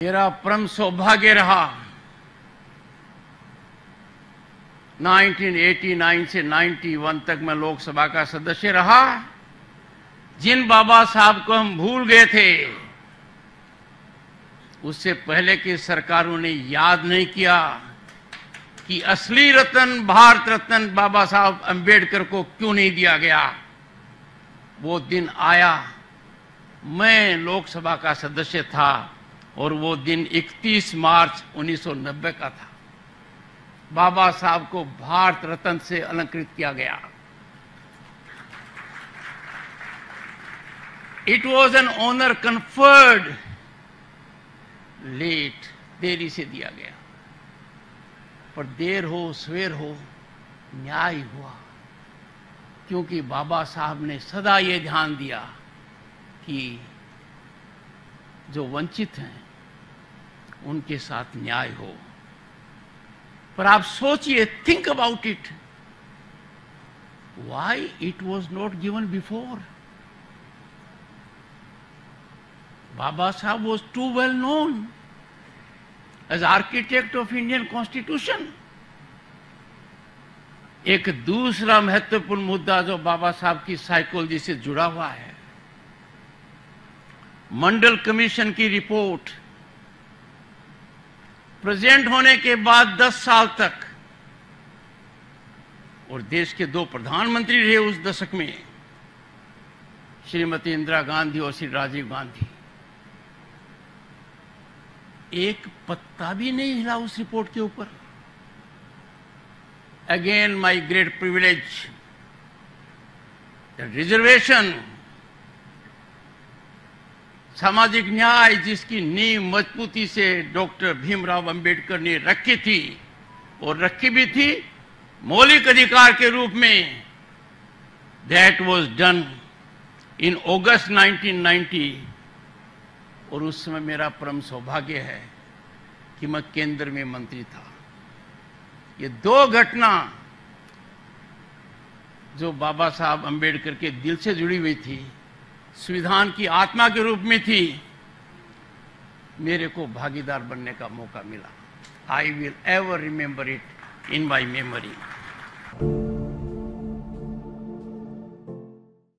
मेरा परम सौभाग्य रहा 1989 से 91 तक मैं लोकसभा का सदस्य रहा। जिन बाबा साहब को हम भूल गए थे, उससे पहले की सरकारों ने याद नहीं किया कि असली रत्न, भारत रत्न बाबा साहब अंबेडकर को क्यों नहीं दिया गया। वो दिन आया, मैं लोकसभा का सदस्य था और वो दिन 31 मार्च 1990 का था। बाबा साहब को भारत रत्न से अलंकृत किया गया। It was an honour conferred late, देरी से दिया गया, पर देर हो सवेर हो न्याय हुआ, क्योंकि बाबा साहब ने सदा ये ध्यान दिया कि जो वंचित हैं उनके साथ न्याय हो। पर आप सोचिए, think about it, why it was not given before. Baba Sahib was too well known as architect of Indian Constitution. एक दूसरा महत्वपूर्ण मुद्दा जो बाबा साहब की साइकोलॉजी से जुड़ा हुआ है, मंडल कमीशन की रिपोर्ट प्रेसिडेंट होने के बाद 10 साल तक, और देश के 2 प्रधानमंत्री रहे उस दशक में, श्रीमती इंदिरा गांधी और श्री राजीव गांधी, एक पत्ता भी नहीं हिला उस रिपोर्ट के ऊपर। Again my great privilege, reservation, सामाजिक न्याय जिसकी नींव मजबूती से डॉक्टर भीमराव अंबेडकर ने रखी थी, और रखी भी थी मौलिक अधिकार के रूप में, दैट वाज डन इन अगस्त 1990। और उस समय मेरा परम सौभाग्य है कि मैं केंद्र में मंत्री था। ये 2 घटना जो बाबा साहब अंबेडकर के दिल से जुड़ी हुई थी, संविधान की आत्मा के रूप में थी, मेरे को भागीदार बनने का मौका मिला। I will ever remember it in my memory.